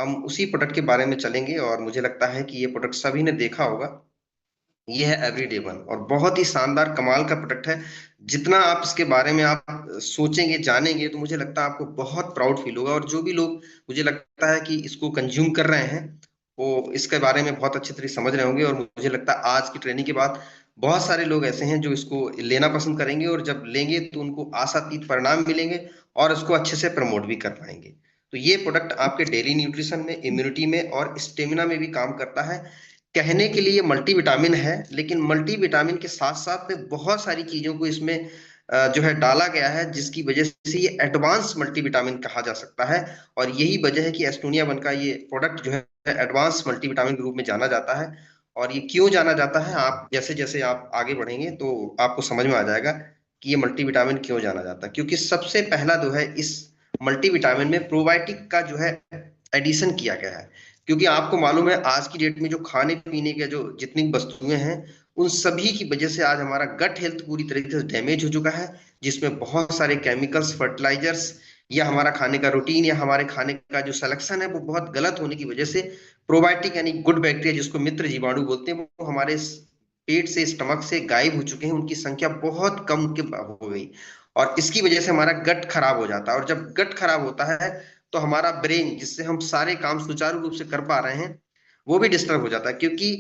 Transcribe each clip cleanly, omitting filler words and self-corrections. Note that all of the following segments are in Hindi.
हम उसी प्रोडक्ट के बारे में चलेंगे और मुझे लगता है कि ये प्रोडक्ट सभी ने देखा होगा। ये है एवरीडे वन और बहुत ही शानदार कमाल का प्रोडक्ट है। जितना आप इसके बारे में आप सोचेंगे जानेंगे तो मुझे लगता है आपको बहुत प्राउड फील होगा। और जो भी लोग मुझे लगता है कि इसको कंज्यूम कर रहे हैं वो इसके बारे में बहुत अच्छी तरह समझ रहे होंगे। और मुझे लगता है आज की ट्रेनिंग के बाद बहुत सारे लोग ऐसे हैं जो इसको लेना पसंद करेंगे और जब लेंगे तो उनको आशातीत परिणाम मिलेंगे और उसको अच्छे से प्रमोट भी कर पाएंगे। तो ये प्रोडक्ट आपके डेली न्यूट्रिशन में, इम्यूनिटी में और स्टेमिना में भी काम करता है। कहने के लिए मल्टीविटामिन है, लेकिन मल्टीविटामिन के साथ साथ में बहुत सारी चीजों को इसमें जो है डाला गया है, जिसकी वजह से ये एडवांस मल्टीविटामिन कहा जा सकता है। और यही वजह है कि एस्टोनिया वन का ये प्रोडक्ट जो है एडवांस मल्टीविटामिन के रूप में जाना जाता है। और ये क्यों जाना जाता है, आप जैसे जैसे आप आगे बढ़ेंगे तो आपको समझ में आ जाएगा कि ये मल्टीविटामिन क्यों जाना जाता है। क्योंकि सबसे पहला जो है इस मल्टीविटामिन में प्रोबायोटिक का जो है एडिशन किया गया है। क्योंकि आपको मालूम है आज की डेट में जो खाने पीने के जो जितनी वस्तुएं हैं उन सभी की वजह से आज हमारा गट हेल्थ पूरी तरीके से डैमेज हो चुका है। जिसमें बहुत सारे केमिकल्स, फर्टिलाइजर्स या हमारा खाने का रूटीन या हमारे खाने का जो सिलेक्शन है वो बहुत गलत होने की वजह से प्रोबायोटिक यानी गुड बैक्टीरिया जिसको मित्र जीवाणु बोलते हैं वो हमारे पेट से, स्टमक से गायब हो चुके हैं। उनकी संख्या बहुत कम हो गई और इसकी वजह से हमारा गट खराब हो जाता है। और जब गट खराब होता है तो हमारा ब्रेन जिससे हम सारे काम सुचारू रूप से कर पा रहे हैं वो भी डिस्टर्ब हो जाता है। क्योंकि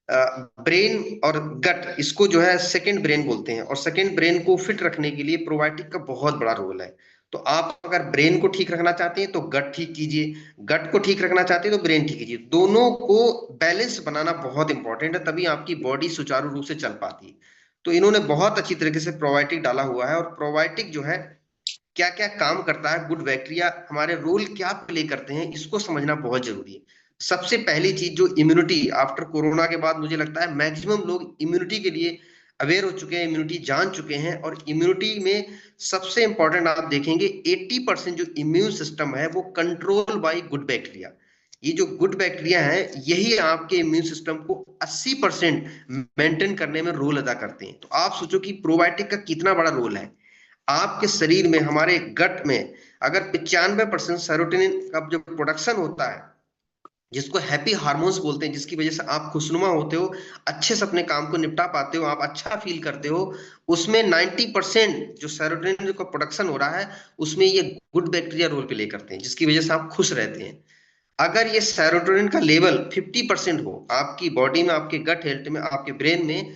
ब्रेन और गट इसको जो है सेकंड ब्रेन बोलते हैं और सेकंड ब्रेन को फिट रखने के लिए प्रोबायोटिक का बहुत बड़ा रोल है। तो आप अगर ब्रेन को ठीक रखना चाहते हैं तो गट ठीक कीजिए, गट को ठीक रखना चाहते हैं तो ब्रेन ठीक कीजिए। दोनों को बैलेंस बनाना बहुत इंपॉर्टेंट है, तभी आपकी बॉडी सुचारू रूप से चल पाती है। तो इन्होंने बहुत अच्छी तरीके से प्रोबायोटिक डाला हुआ है। और प्रोबायोटिक जो है क्या क्या काम करता है, गुड बैक्टीरिया हमारे रोल क्या प्ले करते हैं, इसको समझना बहुत जरूरी है। सबसे पहली चीज जो इम्यूनिटी, आफ्टर कोरोना के बाद मुझे लगता है मैक्सिमम लोग इम्यूनिटी के लिए अवेयर हो चुके हैं, इम्यूनिटी जान चुके हैं। और इम्यूनिटी में सबसे इंपॉर्टेंट आप देखेंगे 80% जो इम्यून सिस्टम है वो कंट्रोल बाय गुड बैक्टीरिया। ये जो गुड बैक्टीरिया है यही आपके इम्यून सिस्टम को 80% मेंटेन करने में रोल अदा करते हैं। तो आप सोचो कि प्रोबायोटिक का कितना बड़ा रोल है आपके शरीर में, हमारे गट में। अगर 95% सेरोटोनिन का जो प्रोडक्शन होता है जिसको हैप्पी हार्मोन्स बोलते हैं, जिसकी वजह से आप खुशनुमा होते हो, अच्छे से अपने काम को निपटा पाते हो, आप अच्छा फील करते हो, उसमें 90% जो सेरोटोनिन का प्रोडक्शन हो रहा है उसमें ये गुड बैक्टीरिया रोल प्ले करते हैं, जिसकी वजह से आप खुश रहते हैं। अगर ये सेरोटोनिन का लेवल 50% हो आपकी बॉडी में, आपके गट हेल्थ में, आपके ब्रेन में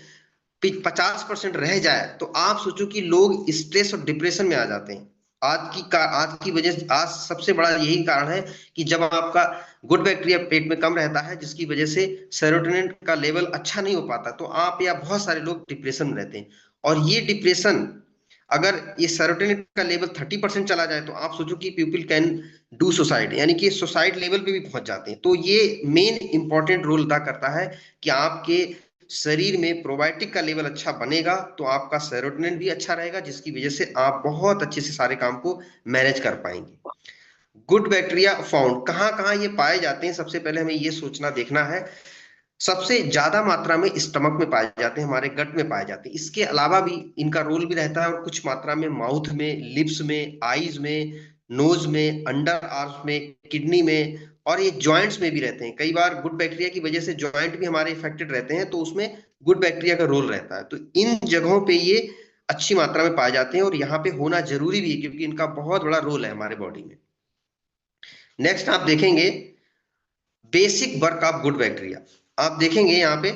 50% रह जाए तो आप सोचो कि लोग स्ट्रेस और डिप्रेशन में आ जाते हैं। आज की वजह, आज सबसे बड़ा यही कारण है कि जब आपका गुड बैक्टीरिया पेट में कम रहता है जिसकी वजह से सेरोटोनिन का लेवल अच्छा नहीं हो पाता तो आप या बहुत सारे लोग डिप्रेशन में रहते हैं। और ये डिप्रेशन, अगर ये सेरोटोनिन का लेवल 30% चला जाए तो आप सोचो कि पीपल कैन डू सुसाइड, यानी कि सुसाइड लेवल पे भी पहुंच जाते हैं। तो ये मेन इंपॉर्टेंट रोल अदा करता है कि आपके शरीर में प्रोबायोटिक का लेवल अच्छा बनेगा तो आपका सेरोटोनिन भी अच्छा रहेगा, जिसकी वजह से आप बहुत अच्छे से सारे काम को मैनेज कर पाएंगे। गुड बैक्टीरिया फाउंड कहाँ कहाँ ये पाए जाते हैं, सबसे पहले हमें ये सोचना देखना है। सबसे ज्यादा मात्रा में स्टमक में पाए जाते हैं, हमारे गट में पाए जाते हैं। इसके अलावा भी इनका रोल भी रहता है और कुछ मात्रा में माउथ में, लिप्स में, आईज में, नोज में, अंडर आर्म्स में, किडनी में और ये जॉइंट्स में भी रहते हैं। कई बार गुड बैक्टीरिया की वजह से जॉइंट भी हमारे इफेक्टेड रहते हैं तो उसमें गुड बैक्टीरिया का रोल रहता है। तो इन जगहों पे ये अच्छी मात्रा में पाए जाते हैं और यहाँ पे होना जरूरी भी है क्योंकि इनका बहुत बड़ा रोल है हमारे बॉडी में। नेक्स्ट आप देखेंगे basic work of good bacteria. आप देखेंगे यहाँ पे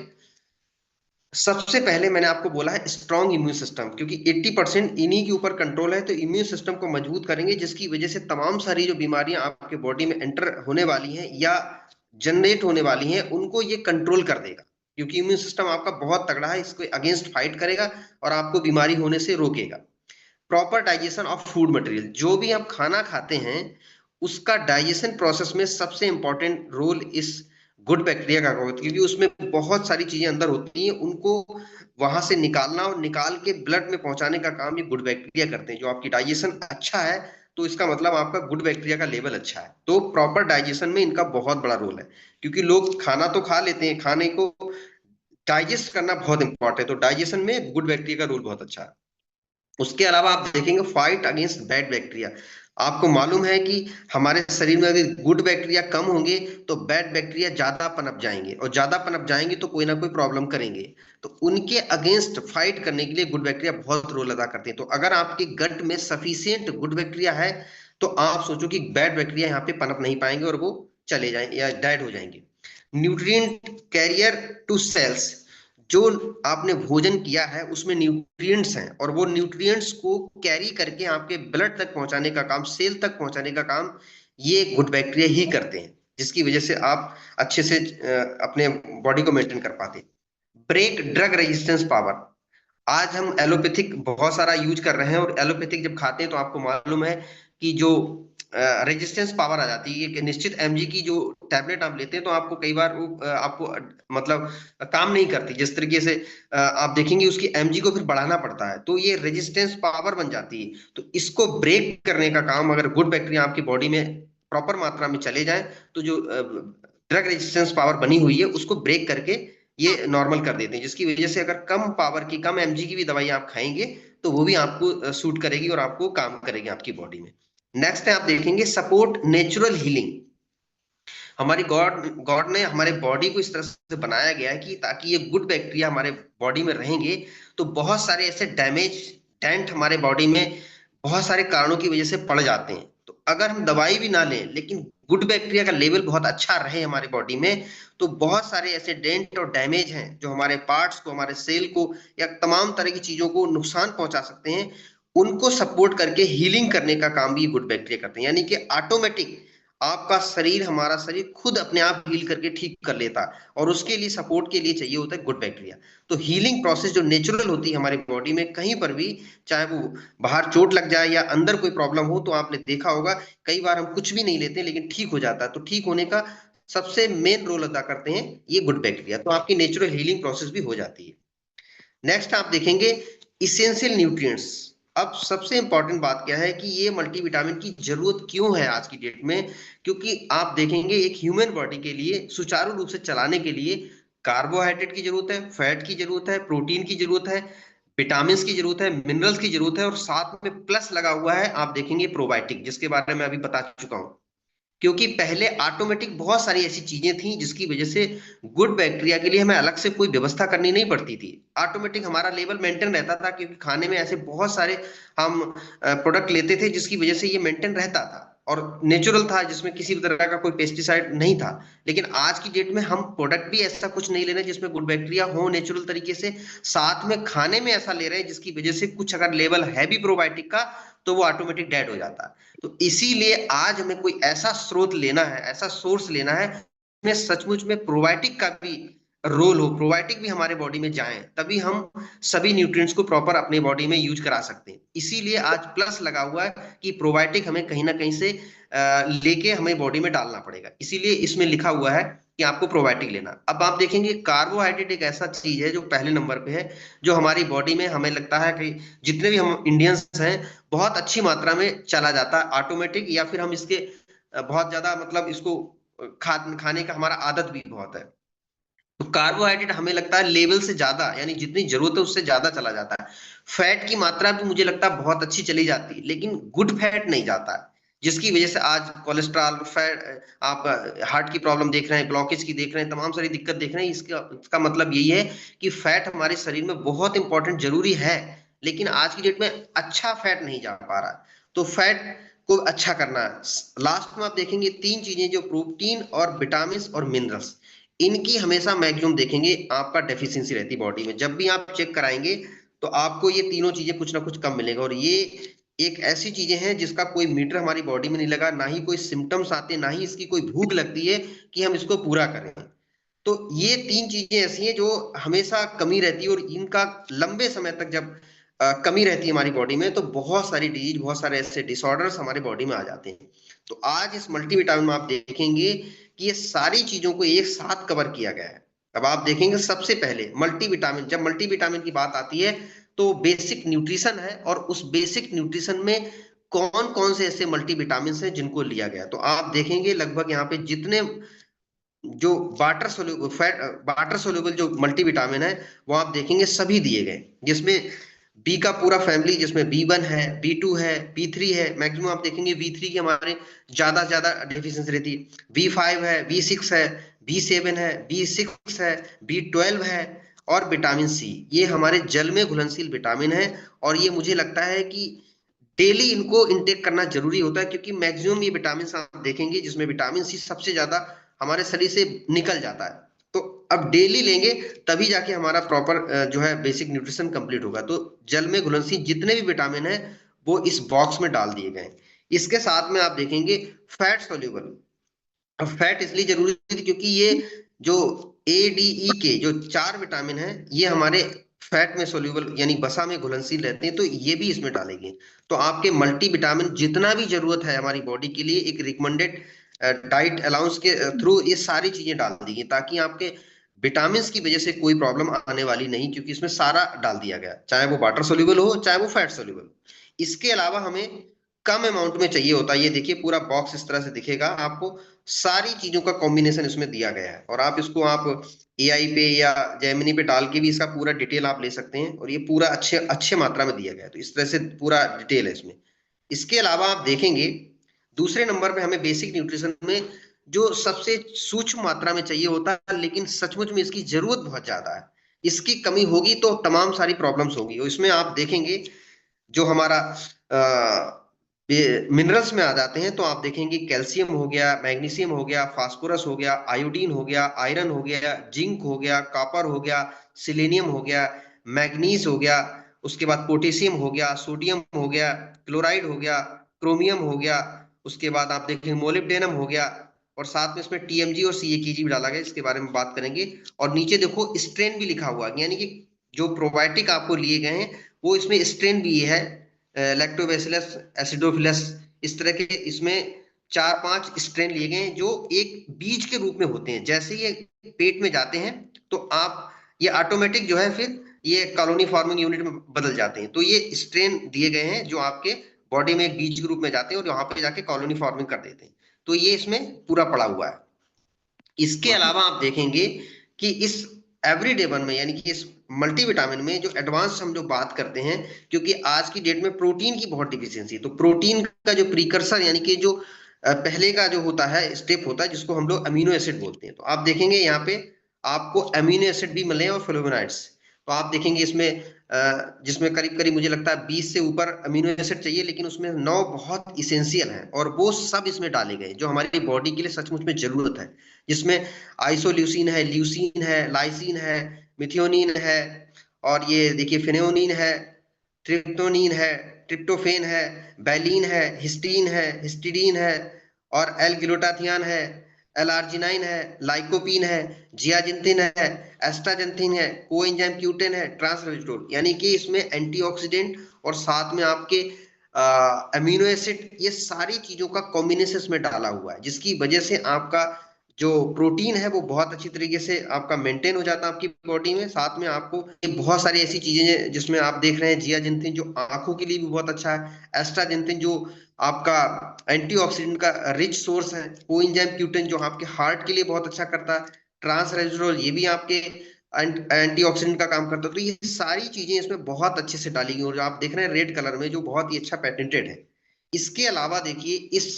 सबसे पहले मैंने आपको बोला है स्ट्रॉन्ग इम्यून सिस्टम, क्योंकि 80% इन्हीं के ऊपर कंट्रोल है। तो इम्यून सिस्टम को मजबूत करेंगे जिसकी वजह से तमाम सारी जो बीमारियां आपके बॉडी में एंटर होने वाली हैं या जनरेट होने वाली हैं उनको ये कंट्रोल कर देगा। क्योंकि इम्यून सिस्टम आपका बहुत तगड़ा है, इसको अगेंस्ट फाइट करेगा और आपको बीमारी होने से रोकेगा। Proper digestion of food material, जो भी आप खाना खाते हैं उसका डाइजेशन प्रोसेस में सबसे इंपॉर्टेंट रोल इस गुड बैक्टीरिया का होता है। क्योंकि उसमें बहुत सारी चीजें अंदर होती हैं, उनको वहां से निकालना और निकाल के ब्लड में पहुंचाने का काम ये गुड बैक्टीरिया करते हैं। जो आपकी डाइजेशन अच्छा है तो इसका मतलब आपका गुड बैक्टीरिया का लेवल अच्छा है। तो प्रॉपर डाइजेशन में इनका बहुत बड़ा रोल है। क्योंकि लोग खाना तो खा लेते हैं, खाने को डाइजेस्ट करना बहुत इंपॉर्टेंट है, तो डाइजेशन में गुड बैक्टीरिया का रोल बहुत अच्छा है। उसके अलावा आप देखेंगे फाइट अगेंस्ट बैड बैक्टीरिया। आपको मालूम है कि हमारे शरीर में अगर गुड बैक्टीरिया कम होंगे तो बैड बैक्टीरिया ज्यादा पनप जाएंगे, और ज्यादा पनप जाएंगे तो कोई ना कोई प्रॉब्लम करेंगे। तो उनके अगेंस्ट फाइट करने के लिए गुड बैक्टीरिया बहुत रोल अदा करते हैं। तो अगर आपके गट में सफिशियंट गुड बैक्टीरिया है तो आप सोचो कि बैड बैक्टीरिया यहाँ पे पनप नहीं पाएंगे और वो चले जाएंगे या डेड हो जाएंगे। न्यूट्रिएंट कैरियर टू सेल्स, जो आपने भोजन किया है उसमें न्यूट्रिएंट्स हैं, और वो न्यूट्रिएंट्स को कैरी करके आपके ब्लड तक पहुंचाने का काम, सेल तक पहुंचाने का काम ये गुड बैक्टीरिया ही करते हैं, जिसकी वजह से आप अच्छे से अपने बॉडी को मेंटेन कर पाते। ब्रेक ड्रग रेजिस्टेंस पावर, आज हम एलोपैथिक बहुत सारा यूज कर रहे हैं, और एलोपैथिक जब खाते हैं तो आपको मालूम है कि जो रेजिस्टेंस पावर आ जाती है, एक निश्चित एमजी की जो टैबलेट आप लेते हैं तो आपको कई बार वो आपको मतलब काम नहीं करती, जिस तरीके से आप देखेंगे उसकी एमजी को फिर बढ़ाना पड़ता है, तो ये रेजिस्टेंस पावर बन जाती है। तो इसको ब्रेक करने का काम अगर गुड बैक्टीरिया आपकी बॉडी में प्रॉपर मात्रा में चले जाए तो जो ड्रग रेजिस्टेंस पावर बनी हुई है उसको ब्रेक करके ये नॉर्मल कर देते हैं, जिसकी वजह से अगर कम पावर की, कम एमजी की भी दवाई आप खाएंगे तो वो भी आपको सूट करेगी और आपको काम करेगी आपकी बॉडी में। नेक्स्ट है आप देखेंगे सपोर्ट नेचुरल हीलिंग। हमारी गॉड गॉड ने हमारे बॉडी को इस तरह से बनाया गया है कि ताकि ये गुड बैक्टीरिया हमारे बॉडी में रहेंगे तो बहुत सारे ऐसे डैमेज, डेंट हमारे बॉडी में बहुत सारे कारणों की वजह से पड़ जाते हैं। तो अगर हम दवाई भी ना लें लेकिन गुड बैक्टीरिया का लेवल बहुत अच्छा रहे हमारी बॉडी में, तो बहुत सारे ऐसे डेंट और डैमेज हैं जो हमारे पार्ट्स को, हमारे सेल को या तमाम तरह की चीजों को नुकसान पहुंचा सकते हैं, उनको सपोर्ट करके हीलिंग करने का काम भी गुड बैक्टीरिया करते हैं। यानी कि ऑटोमेटिक आपका शरीर, हमारा शरीर खुद अपने आप हील करके ठीक कर लेता है, और उसके लिए सपोर्ट के लिए चाहिए होता है गुड बैक्टीरिया। तो हीलिंग प्रोसेस जो नेचुरल होती है हमारी बॉडी में, कहीं पर भी चाहे वो बाहर चोट लग जाए या अंदर कोई प्रॉब्लम हो, तो आपने देखा होगा कई बार हम कुछ भी नहीं लेते लेकिन ठीक हो जाता है। तो ठीक होने का सबसे मेन रोल अदा करते हैं ये गुड बैक्टीरिया, तो आपकी नेचुरल हीलिंग प्रोसेस भी हो जाती है। नेक्स्ट आप देखेंगे इसेंशियल न्यूट्रिएंट्स। अब सबसे इंपॉर्टेंट बात क्या है कि ये मल्टीविटामिन की जरूरत क्यों है आज की डेट में, क्योंकि आप देखेंगे एक ह्यूमन बॉडी के लिए सुचारू रूप से चलाने के लिए कार्बोहाइड्रेट की जरूरत है, फैट की जरूरत है, प्रोटीन की जरूरत है, विटामिन की जरूरत है, मिनरल्स की जरूरत है, और साथ में प्लस लगा हुआ है आप देखेंगे प्रोबायोटिक, जिसके बारे में अभी बता चुका हूं। क्योंकि पहले ऑटोमेटिक बहुत सारी ऐसी चीजें थी जिसकी वजह से गुड बैक्टीरिया के लिए हमें अलग से कोई व्यवस्था करनी नहीं पड़ती थी, ऑटोमेटिक हमारा लेवल मेंटेन रहता था, क्योंकि खाने में ऐसे बहुत सारे हम प्रोडक्ट लेते थे जिसकी वजह से ये मेंटेन रहता था और नेचुरल था, जिसमें किसी भी तरह का कोई पेस्टिसाइड नहीं था। लेकिन आज की डेट में हम प्रोडक्ट भी ऐसा कुछ नहीं ले रहे जिसमें गुड बैक्टीरिया हो नेचुरल तरीके से, साथ में खाने में ऐसा ले रहे हैं जिसकी वजह से कुछ अगर लेवल है भी प्रोबायोटिक का तो वो ऑटोमेटिक डेड हो जाता है। तो इसीलिए आज हमें कोई ऐसा स्रोत लेना है, ऐसा सोर्स लेना है जिसमें सचमुच में प्रोबायोटिक का भी रोल हो, प्रोबायोटिक भी हमारे बॉडी में जाए, तभी हम सभी न्यूट्रिएंट्स को प्रॉपर अपने बॉडी में यूज करा सकते हैं। इसीलिए आज प्लस लगा हुआ है कि प्रोबायोटिक हमें कहीं ना कहीं से लेके हमें बॉडी में डालना पड़ेगा, इसीलिए इसमें लिखा हुआ है कि आपको प्रोबायोटिक लेना। अब आप देखेंगे कार्बोहाइड्रेट एक ऐसा चीज है जो पहले नंबर पे है, जो हमारी बॉडी में हमें लगता है कि जितने भी हम इंडियंस हैं बहुत अच्छी मात्रा में चला जाता है ऑटोमेटिक, या फिर हम इसके बहुत ज्यादा मतलब इसको खाने का हमारा आदत भी बहुत है। तो कार्बोहाइड्रेट हमें लगता है लेवल से ज्यादा, यानी जितनी जरूरत है उससे ज्यादा चला जाता है। फैट की मात्रा भी मुझे लगता है बहुत अच्छी चली जाती है, लेकिन गुड फैट नहीं जाता है, जिसकी वजह से आज कोलेस्ट्रॉल, फैट, आप हार्ट की प्रॉब्लम देख रहे हैं, ब्लॉकेज की देख रहे हैं, तमाम सारी दिक्कत देख रहे हैं। इसका मतलब यही है कि फैट हमारे शरीर में बहुत इंपॉर्टेंट, जरूरी है, लेकिन आज की डेट में अच्छा फैट नहीं जा पा रहा। तो फैट को अच्छा करना है। लास्ट में आप देखेंगे तीन चीजें, जो प्रोटीन और विटामिन और मिनरल्स, इनकी हमेशा मैक्सिमम देखेंगे आपका डेफिशिएंसी रहती है बॉडी में। जब भी आप चेक कराएंगे तो आपको ये तीनों चीजें कुछ ना कुछ कम मिलेगा, और ये एक ऐसी चीजें हैं जिसका कोई मीटर हमारी बॉडी में नहीं लगा, ना ही कोई सिम्टम्स आते, ना ही इसकी कोई भूख लगती है कि हम इसको पूरा करें। तो ये तीन चीजें ऐसी हैं जो हमेशा कमी रहती है, और इनका लंबे समय तक जब कमी रहती है हमारी बॉडी में तो बहुत सारी डिजीज, बहुत सारे ऐसे डिसऑर्डर्स हमारे बॉडी में आ जाते हैं। तो आज इस मल्टीविटामिन में आप देखेंगे कि ये सारी चीजों को एक साथ कवर किया गया है। अब आप देखेंगे सबसे पहले मल्टीविटामिन, जब मल्टीविटामिन की बात आती है तो बेसिक न्यूट्रिशन है, और उस बेसिक न्यूट्रिशन में कौन कौन से ऐसे मल्टीविटामिन हैं जिनको लिया गया। तो आप देखेंगे लगभग यहाँ पे जितने जो water soluble, fat water soluble जो मल्टीविटामिन है वो आप देखेंगे सभी दिए गए, जिसमें बी का पूरा फैमिली जिसमें B1 है, B2 है, B3 है, मैक्सिमम आप देखेंगे B3 की हमारे ज्यादा डेफिशिएंसी रहती है। B5 है, B6 है, B7 है, B6 है, B12 है, और विटामिन सी, ये हमारे जल में घुलनशील विटामिन है। और ये मुझे लगता है कि डेली इनको इंटेक करना जरूरी होता है, क्योंकि मैक्सिमम ये विटामिन आप देखेंगे जिसमें विटामिन सी सबसे ज्यादा हमारे शरीर से निकल जाता है। तो अब डेली लेंगे तभी जाके हमारा प्रॉपर जो है बेसिक न्यूट्रिशन कंप्लीट होगा। तो जल में घुलनशील जितने भी विटामिन है वो इस बॉक्स में डाल दिए गए हैं। इसके साथ में आप देखेंगे फैट सोल्यूबल। अब फैट इसलिए जरूरी थी क्योंकि ये जो ADE के जो 4 विटामिन है ये हमारे फैट में सोल्यूबल यानी वसा में घुलनशील रहते हैं, तो ये भी इसमें डालेंगे। तो आपके मल्टी विटामिन जितना भी जरूरत है हमारी बॉडी के लिए एक रिकमेंडेड डाइट अलाउंस के थ्रू ये सारी चीजें डाल दी गई, ताकि आपके विटामिन की वजह से कोई प्रॉब्लम आने वाली नहीं, क्योंकि इसमें सारा डाल दिया गया, चाहे वो वाटर सोल्यूबल हो चाहे वो फैट सोल्यूबल। इसके अलावा हमें कम अमाउंट में चाहिए होता है। ये देखिए पूरा बॉक्स इस तरह से दिखेगा आपको, सारी चीजों का कॉम्बिनेशन इसमें दिया गया है। और आप इसको आप AI पे या जेमिनी पे डाल के भी इसका पूरा डिटेल आप ले सकते हैं, और ये पूरा अच्छे अच्छे मात्रा में दिया गया है। तो इस तरह से पूरा डिटेल है इसमें। इसके अलावा आप देखेंगे दूसरे नंबर पे हमें बेसिक न्यूट्रिशन में जो सबसे सूक्ष्म मात्रा में चाहिए होता है, लेकिन सचमुच में इसकी जरूरत बहुत ज्यादा है। इसकी कमी होगी तो तमाम सारी प्रॉब्लम्स होगी। और इसमें आप देखेंगे जो हमारा मिनरल्स में आ जाते हैं, तो आप देखेंगे कैल्शियम हो गया, मैग्नीशियम हो गया, फास्फोरस हो गया, आयोडीन हो गया, आयरन हो गया, जिंक हो गया, कॉपर हो गया, सिलेनियम हो गया, मैग्नीज हो गया, उसके बाद पोटेशियम हो गया, सोडियम हो गया, क्लोराइड हो गया, क्रोमियम हो गया, उसके बाद आप देखेंगे मोलिब्डेनम हो गया, और साथ में इसमें TMG और CAKG भी डाला गया, इसके बारे में बात करेंगे। और नीचे देखो स्ट्रेन भी लिखा हुआ है, यानी कि जो प्रोबायोटिक आपको लिए गए हैं वो इसमें स्ट्रेन भी है, लैक्टोबैसिलस एसिडोफिलस, इस तरह के इसमें 4-5 स्ट्रेन लिए गए हैं जो एक बीज के रूप में होते हैं। जैसे ये पेट में जाते हैं तो आप ये ऑटोमेटिक जो है फिर ये कॉलोनी फॉर्मिंग यूनिट में बदल जाते हैं। तो ये स्ट्रेन दिए गए हैं जो आपके बॉडी में एक बीज के रूप में जाते हैं और वहां पे जाके कॉलोनी फॉर्मिंग कर देते हैं। तो ये इसमें पूरा पड़ा हुआ है। इसके अलावा आप देखेंगे कि इस एवरीडे वन में यानी कि इस मल्टीविटामिन में जो एडवांस हम जो बात करते हैं, क्योंकि आज की डेट में प्रोटीन की बहुत डिफिशियंसी है, तो प्रोटीन का जो प्रीकर्सर यानी कि जो पहले का जो होता है स्टेप होता है जिसको हम लोग अमीनो एसिड बोलते हैं। तो आप देखेंगे यहाँ पे आपको अमीनो एसिड भी मिले और फ्लेवोनॉइड्स। तो आप देखेंगे इसमें जिसमें करीब करीब मुझे लगता है 20 से ऊपर अमीनो एसिड चाहिए, लेकिन उसमें 9 बहुत इसेंशियल हैं, और वो सब इसमें डाले गए जो हमारी बॉडी के लिए सचमुच में जरूरत है। जिसमें आइसोल्यूसिन है, ल्यूसीन है, लाइसिन है, मिथियोनिन है, और ये देखिए फिनेओनिन है, ट्रिप्टोनिन है, ट्रिप्टोफेन है, बैलिन है, हिस्टीन है, हिस्टिडीन है, और एल ग्लूटाथियान है, एल आर्जिनाइन है, लाइकोपीन है, जियाजिंथिन है, एस्टाजेंथिन है, कोएंजाइम क्यूटेन है, ट्रांसरेस्टोल, यानी कि इसमें एंटीऑक्सीडेंट और साथ में आपके अमीनो एसिड, ये सारी चीजों का कॉम्बिनेशन इसमें डाला हुआ है, जिसकी वजह से आपका जो प्रोटीन है वो बहुत अच्छी तरीके से आपका मेंटेन हो जाता है आपकी बॉडी में। साथ में आपको बहुत सारी ऐसी चीजें जिसमें आप देख रहे हैं जियाजिंथिन जो आंखों के लिए भी बहुत अच्छा है, एस्ट्राजेंथिन जो आपका एंटीऑक्सीडेंट का रिच सोर्स है, कोएंजाइम क्यूटेन जो आपके हार्ट के लिए बहुत अच्छा करता है, ट्रांसरेस्वराल ये भी आपके एंटीऑक्सीडेंट का काम करता है। तो ये सारी चीजें इसमें बहुत अच्छे से डाली गई और जो आप देख रहे हैं रेड कलर में जो बहुत ही अच्छा पेटेंटेड है। इसके अलावा देखिए इस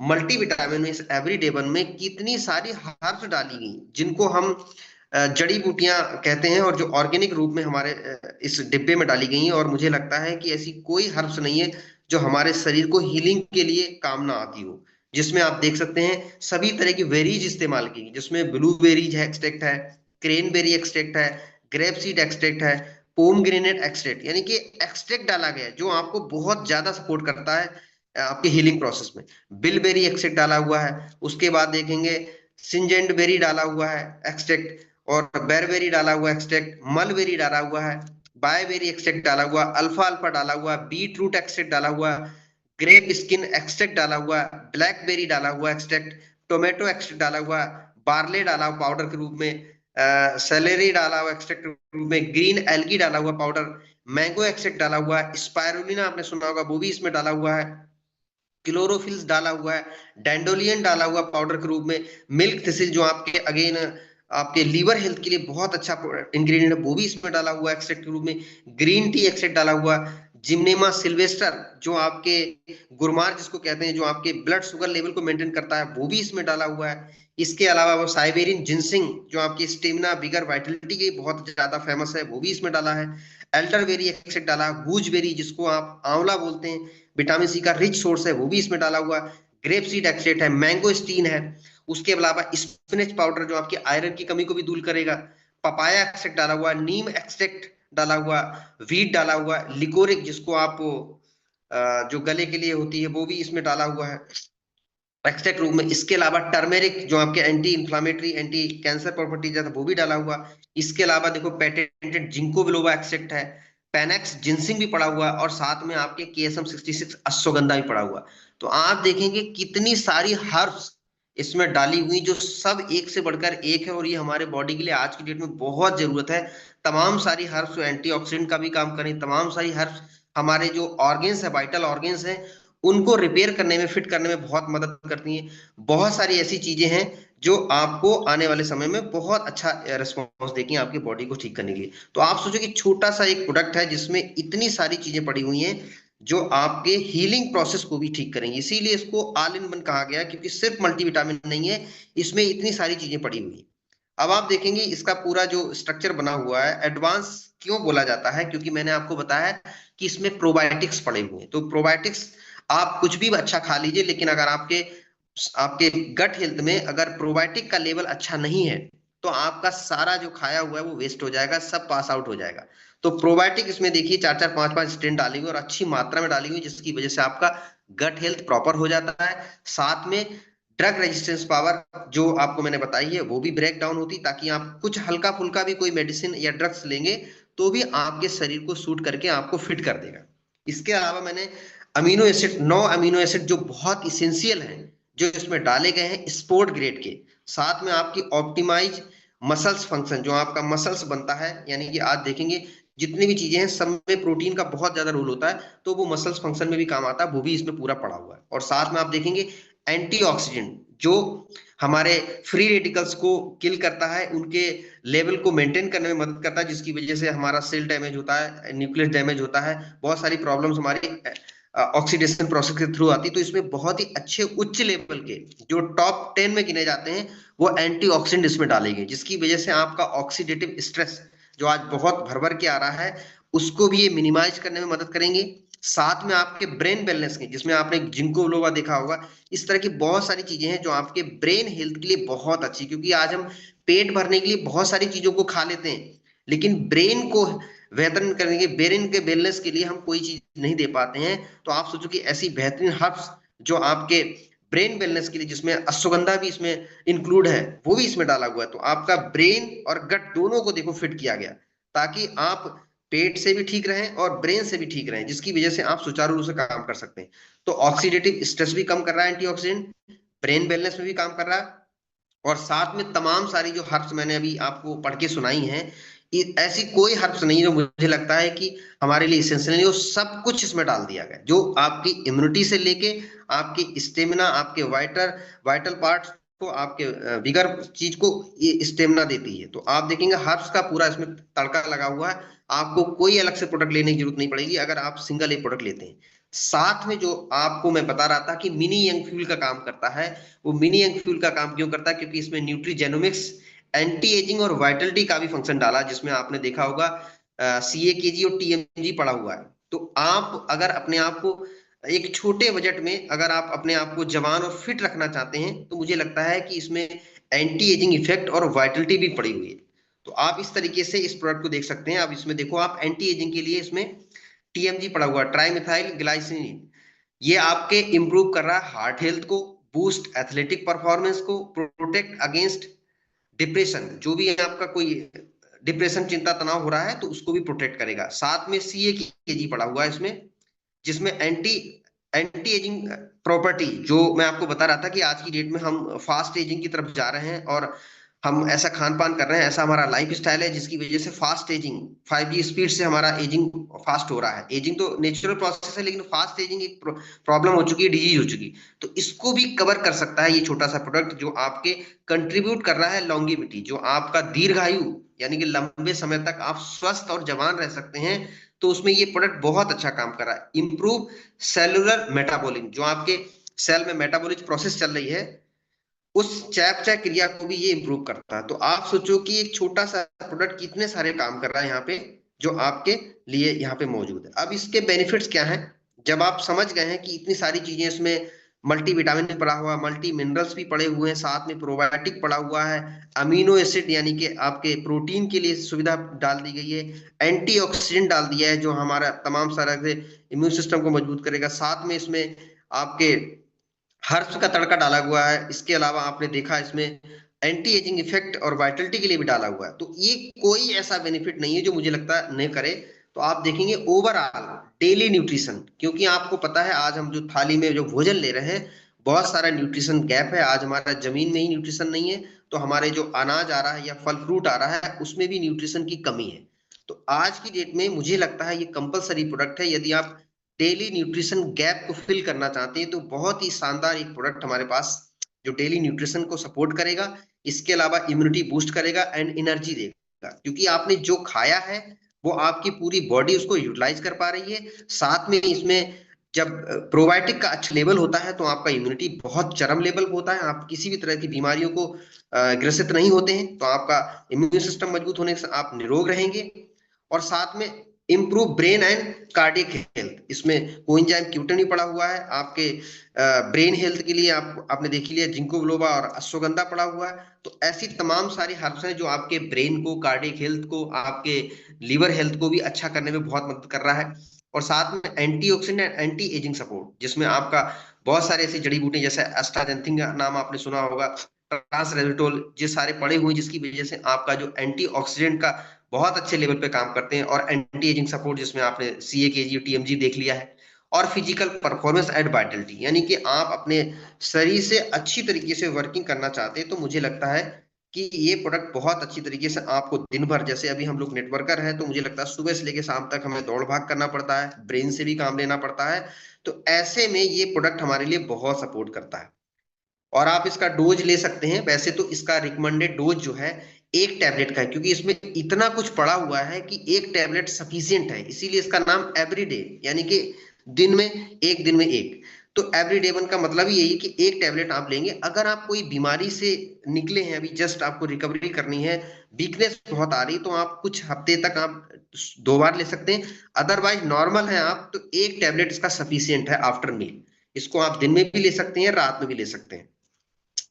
मल्टीविटामिन में, इस एवरीडे वन में कितनी सारी हर्ब्स डाली गई जिनको हम जड़ी बूटियां कहते हैं, और जो ऑर्गेनिक रूप में हमारे इस डिब्बे में डाली गई हैं। और मुझे लगता है कि ऐसी कोई हर्ब्स नहीं है जो हमारे शरीर को हीलिंग के लिए काम ना आती हो। जिसमें आप देख सकते हैं सभी तरह की वेरीज इस्तेमाल की, जिसमें ब्लूबेरीज एक्सट्रैक्ट है, क्रेनबेरी एक्सट्रैक्ट है, ग्रेप सीड एक्सट्रैक्ट है, पोमग्रेनेट एक्सट्रैक्ट, यानी कि एक्सट्रैक्ट डाला गया है जो आपको बहुत ज्यादा सपोर्ट करता है आपके हीलिंग प्रोसेस में। बिलबेरी एक्सट्रैक्ट डाला हुआ है, उसके बाद देखेंगे सिंजेंट बेरी डाला हुआ है एक्सट्रैक्ट, और बेरबेरी डाला हुआ है एक्सट्रैक्ट, मलबेरी डाला हुआ है, बायबेरी एक्सट्रैक्ट डाला हुआ, अल्फा अल्फा डाला हुआ, बीट रूट एक्सट्रैक्ट डाला हुआ, ग्रेप स्किन एक्सट्रैक्ट डाला हुआ, ब्लैकबेरी डाला हुआ एक्सट्रैक्ट, टोमेटो एक्सट्रैक्ट डाला हुआ, बार्ले डाला हुआ पाउडर के रूप में, सेलेरी डाला हुआ एक्सट्रैक्ट के रूप में, ग्रीन एल्गी डाला हुआ पाउडर, मैंगो एक्सट्रैक्ट डाला हुआ है, स्पायरुलिना आपने सुना होगा वो भी इसमें डाला हुआ है, क्लोरोफिल्स डाला हुआ है, डैंडोलियन डाला हुआ पाउडर के रूप में, मिल्क थिसिल जो आपके अगेन आपके लीवर हेल्थ के लिए बहुत अच्छा इंग्रेडिएंट है, वो भी इसमें डाला हुआ है एक्सट्रैक्ट के रूप में। ग्रीन टी एक्सट्रैक्ट डाला हुआ, जिम्नेमा सिल्वेस्टर जो आपके गुरमार जिसको कहते हैं, जो आपके ब्लड शुगर लेवल को मेंटेन करता है, वो भी इसमें डाला हुआ है। इसके अलावा वो साइबेरियन जिनसिंग जो आपकी स्टेमिना विगर वाइटलिटी के बहुत ज्यादा फेमस है, वो भी इसमें डाला है। एल्डरबेरी एक्सट्रैक्ट डाला, गूजबेरी जिसको आप आंवला बोलते हैं, विटामिन सी का रिच सोर्स है, वो भी इसमें डाला हुआ। ग्रेप सीड एक्सट्रैक्ट है, मैंगो स्टीन है। उसके अलावा स्पिनच पाउडर जो आपकी आयरन की कमी को भी दूर करेगा। पपाया एक्सट्रैक्ट डाला हुआ, नीम एक्सट्रैक्ट डाला हुआ, वीट डाला हुआ, लिकोरिक जिसको आप जो गले के लिए होती है, वो भी इसमें डाला हुआ है एक्सट्रैक्ट रूप में। इसके अलावा टर्मेरिक जो आपके anti inflammatory anti cancer properties है, वो भी डाला हुआ। इसके अलावा देखो पेटेंटेड जिंको बिलोबा एक्सट्रैक्ट है, पेनेक्स जिंसिंग भी पड़ा हुआ, और साथ में आपके केएसएम 66 अश्वगंधा भी पड़ा हुआ। तो आप देखेंगे कितनी सारी हर्ब्स इसमें डाली हुई, जो सब एक से बढ़कर एक है, और ये हमारे बॉडी के लिए आज की डेट में बहुत जरूरत है। तमाम सारी हर्ब्स एंटीऑक्सीडेंट का भी काम करें, तमाम सारी हर्ब्स हमारे जो ऑर्गेन्स है, वाइटल ऑर्गेन्स हैं, उनको रिपेयर करने में, फिट करने में बहुत मदद करती हैं। बहुत सारी ऐसी चीजें हैं जो आपको आने वाले समय में बहुत अच्छा रिस्पॉन्स देगी आपकी बॉडी को ठीक करने के लिए। तो आप सोचो कि छोटा सा एक प्रोडक्ट है जिसमें इतनी सारी चीजें पड़ी हुई हैं जो आपके हीलिंग प्रोसेस को भी ठीक करेंगे, इसीलिए इसको ऑल इन वन कहा गया है, क्योंकि सिर्फ मल्टीविटामिन नहीं है, इसमें इतनी सारी चीजें पड़ी हुई हैं। अब आप देखेंगे इसका पूरा जो स्ट्रक्चर बना हुआ है, एडवांस क्यों बोला जाता है, क्योंकि मैंने आपको बताया कि इसमें प्रोबायोटिक्स पड़े हुए हैं। तो प्रोबायोटिक्स आप कुछ भी अच्छा खा लीजिए, लेकिन अगर आपके आपके गट हेल्थ में अगर प्रोबायोटिक का लेवल अच्छा नहीं है, तो आपका सारा जो खाया हुआ है वो वेस्ट हो जाएगा, सब पास आउट हो जाएगा। तो प्रोबायोटिक इसमें देखिए 4-4, 5-5 स्ट्रेन डाली हुई और अच्छी मात्रा में डाली हुई, जिसकी वजह से आपका गट हेल्थ प्रॉपर हो जाता है। साथ में ड्रग रेजिस्टेंस पावर जो आपको मैंने बताई है, वो भी ब्रेक डाउन होती, ताकि आप कुछ हल्का फुल्का भी कोई मेडिसिन या ड्रग्स लेंगे तो भी आपके शरीर को सूट करके आपको फिट कर देगा। इसके अलावा मैंने अमीनो एसिड, 9 अमीनो एसिड जो बहुत इसेंशियल हैं, जो इसमें डाले गए हैं स्पोर्ट ग्रेड के। साथ में आपकी ऑप्टिमाइज मसल्स फंक्शन, जो आपका मसल्स बनता है, यानी कि आज देखेंगे जितनी भी चीजें हैं सब में प्रोटीन का बहुत ज्यादा रोल होता है, तो वो मसल्स फंक्शन में भी काम आता है, वो भी इसमें पूरा पड़ा हुआ है। और साथ में आप देखेंगे एंटीऑक्सीडेंट जो हमारे फ्री रेडिकल्स को किल करता है, उनके लेवल को मेंटेन करने में मदद करता है, जिसकी वजह से हमारा सेल डैमेज होता है, न्यूक्लियस डैमेज होता है, बहुत सारी प्रॉब्लम्स हमारी ऑक्सीडेशन प्रोसेस के थ्रू आती है। तो इसमें बहुत ही अच्छे उच्च लेवल के जो टॉप 10 में गिने जाते हैं, वो एंटीऑक्सीडेंट इसमें डाले गए, जिसकी वजह से आपका ऑक्सीडेटिव स्ट्रेस जो आज बहुत भर भर के आ रहा है, उसको भी ये मिनिमाइज करने में मदद करेंगे। साथ में आपके ब्रेन बैलेंस की, जिसमें आपने जिंको बिलोबा देखा होगा, इस तरह की बहुत सारी चीजें हैं जो आपके ब्रेन हेल्थ के लिए बहुत अच्छी, क्योंकि आज हम पेट भरने के लिए बहुत सारी चीजों को खा लेते हैं, लेकिन ब्रेन को बेहतर करने के, ब्रेन के बैलेंस के लिए हम कोई चीज नहीं दे पाते हैं। तो आप सोचो कि ऐसी बेहतरीन हर्ब्स जो आपके ब्रेन वेलनेस के लिए, जिसमें अश्वगंधा भी इसमें इंक्लूड है, वो भी इसमें डाला हुआ है, तो आपका ब्रेन और गट दोनों को देखो फिट किया गया, ताकि आप पेट से भी ठीक रहें और ब्रेन से भी ठीक रहें, जिसकी वजह से आप सुचारू रूप से काम कर सकते हैं। तो ऑक्सीडेटिव स्ट्रेस भी कम कर रहा है एंटीऑक्सीडेंट, ब्रेन वेलनेस में भी काम कर रहा है, और साथ में तमाम सारी जो हर्ब्स मैंने अभी आपको पढ़ के सुनाई हैं, ऐसी कोई हर्ब्स नहीं जो मुझे लगता है कि हमारे लिए इसेंशियल नहीं, वो सब कुछ इसमें डाल दिया गया, जो आपकी इम्यूनिटी से लेके आपकी स्टेमिना, आपके वाइटल वाइटल पार्ट्स को, आपके बिगर चीज को ये स्टेमिना देती है। तो आप देखेंगे हर्ब्स का पूरा इसमें तड़का लगा हुआ है, आपको कोई अलग से प्रोडक्ट लेने की जरूरत नहीं पड़ेगी अगर आप सिंगल एक प्रोडक्ट लेते हैं। साथ में जो आपको मैं बता रहा था कि मिनी यंग फ्यूल का काम करता है, वो मिनी यंग फ्यूल का काम क्यों करता है, क्योंकि इसमें न्यूट्रीजेनोमिक्स, एंटी एजिंग और वाइटलिटी का भी फंक्शन डाला, जिसमें आपने देखा होगा CAKG और TMG पड़ा हुआ है। तो आप अगर अपने आप को एक छोटे बजट में अगर आप अपने आप को जवान और फिट रखना चाहते हैं, तो मुझे लगता है कि इसमें एंटी एजिंग इफेक्ट और वाइटलिटी भी पड़ी हुई है। तो आप इस तरीके से इस प्रोडक्ट को देख सकते हैं। अब इसमें देखो आप, एंटी एजिंग के लिए इसमें TMG पड़ा हुआ है, ट्राइमिथाइल ग्लाइसिन। ये आपके इंप्रूव कर रहा है हार्ट हेल्थ को, बूस्ट एथलेटिक परफॉर्मेंस को, प्रोटेक्ट अगेंस्ट डिप्रेशन, जो भी आपका कोई डिप्रेशन, चिंता, तनाव हो रहा है, तो उसको भी प्रोटेक्ट करेगा। साथ में CAKG पड़ा हुआ है इसमें, जिसमें एंटी एंटी एजिंग प्रॉपर्टी, जो मैं आपको बता रहा था कि आज की डेट में हम फास्ट एजिंग की तरफ जा रहे हैं, और हम ऐसा खान पान कर रहे हैं, ऐसा हमारा लाइफ स्टाइल है जिसकी वजह से फास्ट एजिंग, 5G स्पीड से हमारा एजिंग फास्ट हो रहा है। एजिंग तो नेचुरल प्रोसेस है, लेकिन फास्ट एजिंग एक प्रॉब्लम हो चुकी है, डिजीज हो चुकी। तो इसको भी कवर कर सकता है ये छोटा सा प्रोडक्ट, जो आपके कंट्रीब्यूट कर रहा है लॉन्गिविटी, जो आपका दीर्घायु, यानी कि लंबे समय तक आप स्वस्थ और जवान रह सकते हैं। तो उसमें ये प्रोडक्ट बहुत अच्छा काम कर रहा है। इंप्रूव सेलुलर मेटाबॉलिज्म, जो आपके सेल में मेटाबॉलिक प्रोसेस चल रही है, उस चयापचय क्रिया को भी ये इंप्रूव करता है। तो आप सोचो कि एक छोटा सा प्रोडक्ट कितने सारे काम कर रहा है यहाँ पे, जो आपके लिए यहाँ पे मौजूद है। अब इसके बेनिफिट्स क्या हैं, जब आप समझ गए हैं कि इतनी सारी चीजें इसमें, मल्टी विटामिन भी पड़ा हुआ है, मल्टी मिनरल्स भी पड़े हुए हैं, साथ में प्रोबायोटिक पड़ा हुआ है, अमीनो एसिड यानी कि आपके प्रोटीन के लिए सुविधा डाल दी गई है, एंटीऑक्सीडेंट डाल दिया है जो हमारा तमाम सारा से इम्यून सिस्टम को मजबूत करेगा, साथ में इसमें आपके हर्ब्स का तड़का डाला हुआ है। इसके अलावा आपने देखा इसमें एंटी एजिंग इफेक्ट और वाइटलिटी के लिए भी डाला हुआ है। तो ये कोई ऐसा बेनिफिट नहीं है जो मुझे लगता है नहीं करे। तो आप देखेंगे ओवरऑल डेली न्यूट्रिशन, क्योंकि आपको पता है आज हम जो थाली में जो भोजन ले रहे हैं, बहुत सारा न्यूट्रिशन गैप है। आज हमारा जमीन में ही न्यूट्रिशन नहीं है, तो हमारे जो अनाज आ रहा है या फल फ्रूट आ रहा है उसमें भी न्यूट्रिशन की कमी है। तो आज की डेट में मुझे लगता है ये कंपलसरी प्रोडक्ट है। यदि आप डेली न्यूट्रिशन गैप को फिल करना चाहते हैं तो बहुत ही शानदार एक प्रोडक्ट हमारे पास, जो डेली न्यूट्रिशन को सपोर्ट करेगा, इसके अलावा इम्यूनिटी बूस्ट करेगा एंड एनर्जी देगा, क्योंकि आपने जो खाया है वो आपकी पूरी बॉडी उसको यूटिलाइज कर पा रही है। साथ में इसमें जब प्रोबायोटिक का अच्छा लेवल होता है तो आपका इम्यूनिटी बहुत चरम लेवल पे होता है, आप किसी भी तरह की बीमारियों को ग्रसित नहीं होते हैं। तो आपका इम्यून सिस्टम मजबूत होने से आप निरोग रहेंगे। और साथ में improve brain and cardiac health, इसमें कोएंजाइम क्यूटन भी पड़ा हुआ है आपके ब्रेन हेल्थ के लिए। आपने देख लिया जिंको बिलोबा और अश्वगंधा पड़ा हुआ है। तो ऐसी तमाम सारी हर्ब्स हैं जो आपके ब्रेन को, कार्डियक हेल्थ को, आपके लिवर हेल्थ को भी अच्छा करने में बहुत मदद कर रहा है। और साथ में antioxidant and anti ageing support, जिसमें आपका बहुत सारे ऐसी जड़ी बूटी, जैसे एस्टाजेंथिन का नाम आपने सुना होगा, ट्रांस रेजिटोल, ये सारे पड़े हुए हैं, जिसकी वजह से आपका जो एंटीऑक्सीडेंट का बहुत अच्छे लेवल पे काम करते हैं। और एंटी एजिंग सपोर्ट, जिसमें आपने CA, KG, TMG देख लिया है। और फिजिकल परफॉर्मेंस एंड वाइटलिटी, यानी कि आप अपने शरीर से अच्छी तरीके से वर्किंग करना चाहते हैं तो मुझे लगता है कि ये प्रोडक्ट बहुत अच्छी तरीके से आपको दिन भर, जैसे अभी हम लोग नेटवर्कर हैं तो मुझे लगता है सुबह से लेकर शाम तक हमें दौड़ भाग करना पड़ता है, ब्रेन से भी काम लेना पड़ता है। तो ऐसे में ये प्रोडक्ट हमारे लिए बहुत सपोर्ट करता है। और आप इसका डोज ले सकते हैं। वैसे तो इसका रिकमेंडेड डोज जो है 1 टैबलेट का है, क्योंकि इसमें इतना कुछ पड़ा हुआ है कि 1 टैबलेट सफिशियंट है, इसीलिए इसका नाम एवरीडे, यानी कि दिन में एक। तो एवरीडे वन का मतलब ही यही है कि 1 टैबलेट आप लेंगे। अगर आप कोई बीमारी से निकले हैं, अभी जस्ट आपको रिकवरी करनी है, वीकनेस बहुत आ रही, तो आप कुछ हफ्ते तक आप 2 बार ले सकते हैं। अदरवाइज नॉर्मल है आप, तो 1 टैबलेट इसका सफिशियंट है आफ्टर मील। इसको आप दिन में भी ले सकते हैं, रात में भी ले सकते हैं।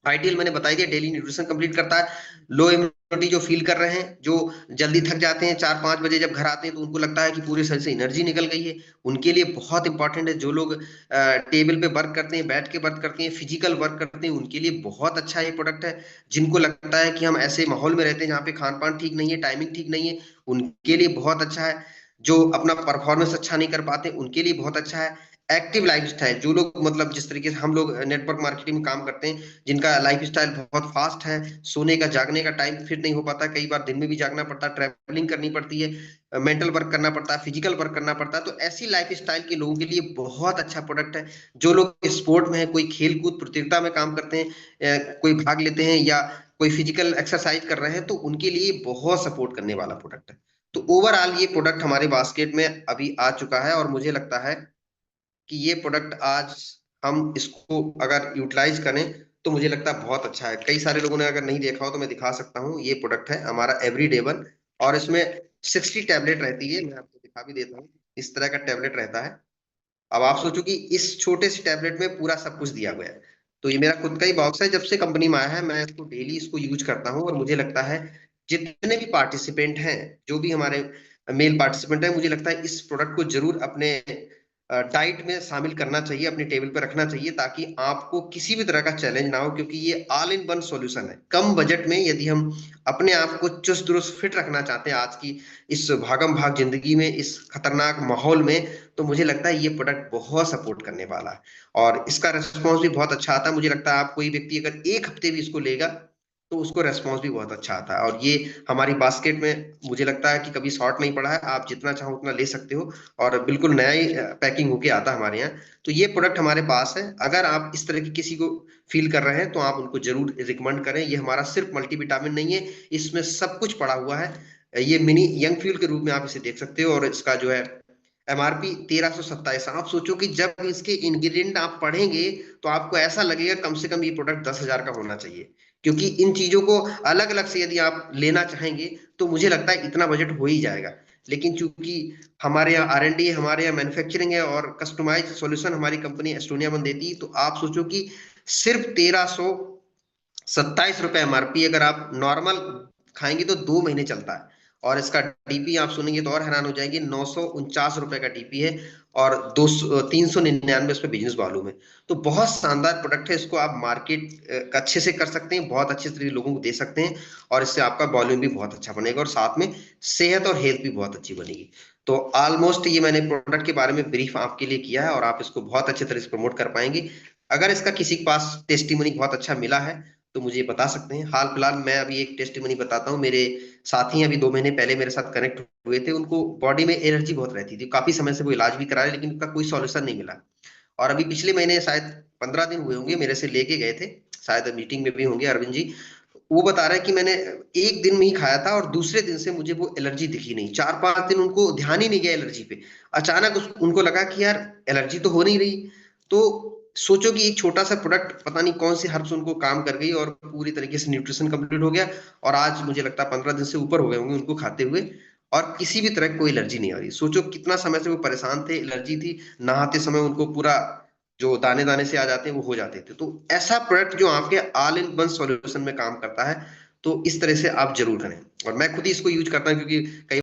आइडियल मैंने बताई दिया, डेली न्यूट्रिशन कंप्लीट करता है। लो इम्यूनिटी जो फील कर रहे हैं, जो जल्दी थक जाते हैं, 4-5 बजे जब घर आते हैं तो उनको लगता है कि पूरे शरीर से एनर्जी निकल गई है, उनके लिए बहुत इंपॉर्टेंट है। जो लोग टेबल पे वर्क करते हैं, बैठ के वर्क करते हैं, फिजिकल वर्क करते हैं, उनके लिए बहुत अच्छा ये प्रोडक्ट है। जिनको लगता है कि हम ऐसे माहौल में रहते हैं जहाँ पे खान पान ठीक नहीं है, टाइमिंग ठीक नहीं है, उनके लिए बहुत अच्छा है। जो अपना परफॉर्मेंस अच्छा नहीं कर पाते उनके लिए बहुत अच्छा है। एक्टिव लाइफ स्टाइल, जो लोग मतलब जिस तरीके से हम लोग नेटवर्क मार्केटिंग में काम करते हैं, जिनका लाइफ स्टाइल बहुत फास्ट है, सोने का जागने का टाइम फिट नहीं हो पाता, कई बार दिन में भी जागना पड़ता है, ट्रैवलिंग करनी पड़ती है, मेंटल वर्क करना पड़ता है, फिजिकल वर्क करना पड़ता है, तो ऐसी लाइफ स्टाइल के लोगों के लिए बहुत अच्छा प्रोडक्ट है। जो लोग स्पोर्ट में है, कोई खेल कूद प्रतियोगिता में काम करते हैं, कोई भाग लेते हैं, या कोई फिजिकल एक्सरसाइज कर रहे हैं, तो उनके लिए बहुत सपोर्ट करने वाला प्रोडक्ट है। तो ओवरऑल ये प्रोडक्ट हमारे बास्केट में अभी आ चुका है, और मुझे लगता है कि ये प्रोडक्ट आज हम इसको अगर यूटिलाइज करें तो मुझे लगता है बहुत अच्छा है। कई सारे लोगों ने अगर नहीं देखा हो तो मैं दिखा सकता हूँ। ये प्रोडक्ट है हमारा एवरीडे वन, और इसमें 60 टैबलेट रहती है। मैं आपको दिखा भी देता हूँ, इस तरह का टैबलेट रहता है। अब आप सोचो कि इस छोटे से टैबलेट में पूरा सब कुछ दिया गया है। तो ये मेरा खुद का ही बॉक्स है, जब से कंपनी में आया है मैं इसको डेली इसको यूज करता हूँ। और मुझे लगता है जितने भी पार्टिसिपेंट हैं, जो भी हमारे मेल पार्टिसिपेंट हैं, मुझे लगता है इस प्रोडक्ट को जरूर अपने डाइट में शामिल करना चाहिए, अपने टेबल पर रखना चाहिए, ताकि आपको किसी भी तरह का चैलेंज ना हो। क्योंकि ये ऑल इन वन सॉल्यूशन है। कम बजट में यदि हम अपने आप को चुस्त दुरुस्त फिट रखना चाहते हैं आज की इस भागम भाग जिंदगी में, इस खतरनाक माहौल में, तो मुझे लगता है ये प्रोडक्ट बहुत सपोर्ट करने वाला है। और इसका रिस्पॉन्स भी बहुत अच्छा आता है। मुझे लगता है आप कोई व्यक्ति अगर 1 हफ्ते भी इसको लेगा तो उसको रेस्पॉन्स भी बहुत अच्छा आता है। और ये हमारी बास्केट में मुझे लगता है कि कभी शॉर्ट नहीं पड़ा है, आप जितना चाहो उतना ले सकते हो, और बिल्कुल नया ही पैकिंग होके आता है हमारे यहाँ। तो ये प्रोडक्ट हमारे पास है, अगर आप इस तरह की किसी को फील कर रहे हैं तो आप उनको जरूर रिकमेंड करें। ये हमारा सिर्फ मल्टीविटामिन नहीं है, इसमें सब कुछ पड़ा हुआ है। ये मिनी यंग फ्यूल के रूप में आप इसे देख सकते हो, और इसका जो है एमआरपी 1327। आप सोचो कि जब इसके इंग्रेडिएंट आप पढ़ेंगे तो आपको ऐसा लगेगा कम से कम ये प्रोडक्ट 10,000 का होना चाहिए। क्योंकि इन चीजों को अलग अलग से यदि आप लेना चाहेंगे तो मुझे लगता है इतना बजट हो ही जाएगा। लेकिन चूंकि हमारे यहाँ R&D, हमारे यहाँ मैन्युफैक्चरिंग है, और कस्टमाइज सॉल्यूशन हमारी कंपनी एस्टोनिया बन देती है, तो आप सोचो कि सिर्फ 1327 रुपए एमआरपी, अगर आप नॉर्मल खाएंगे तो 2 महीने चलता है। और इसका डीपी आप सुनेंगे तो और हैरान हो जाएंगे, 949 रुपए का डीपी है, और 399 उस पर बिजनेस वॉल्यूम है। तो बहुत शानदार प्रोडक्ट है, इसको आप मार्केट अच्छे से कर सकते हैं, बहुत अच्छे तरीके लोगों को दे सकते हैं, और इससे आपका वॉल्यूम भी बहुत अच्छा बनेगा, और साथ में सेहत और हेल्थ भी बहुत अच्छी बनेगी। तो ऑलमोस्ट ये मैंने प्रोडक्ट के बारे में ब्रीफ आपके लिए किया है, और आप इसको बहुत अच्छे तरह से प्रमोट कर पाएंगे। अगर इसका किसी के पास टेस्टिमनी बहुत अच्छा मिला है तो मुझे बता सकते हैं। हाल फिलहाल मैं अभी एक टेस्टिमनी बताता हूँ। मेरे साथी अभी 2 महीने पहले मेरे साथ कनेक्ट हुए थे, उनको बॉडी में एलर्जी बहुत रहती थी, काफी समय से वो इलाज भी करा रहे, लेकिन उसका कोई सॉल्यूशन नहीं मिला। और अभी पिछले महीने शायद 15 दिन हुए होंगे, मेरे से लेके गए थे, शायद मीटिंग में भी होंगे अरविंद जी। वो बता रहे हैं कि मैंने एक दिन में ही खाया था, और दूसरे दिन से मुझे वो एलर्जी दिखी नहीं, 4-5 दिन उनको ध्यान ही नहीं गया एलर्जी पे। अचानक उनको लगा कि यार एलर्जी तो हो नहीं रही। तो सोचो कि एक छोटा सा प्रोडक्ट पता नहीं कौन सी हर्ब्स उनको काम कर गई, और पूरी तरीके से न्यूट्रिशन कंप्लीट हो गया। और आज मुझे लगता है 15 दिन से ऊपर हो गए होंगे उनको खाते हुए, और किसी भी तरह की कोई एलर्जी नहीं आ रही। सोचो कितना समय से वो परेशान थे, एलर्जी थी, नहाते समय उनको पूरा जो दाने दाने से आ जाते हैं वो हो जाते थे। तो ऐसा प्रोडक्ट जो आपके ऑल इन वन सॉल्यूशन में काम करता है, तो इस तरह से आप जरूर करें। और मैं खुद ही इसको यूज करता हूँ, क्योंकि कई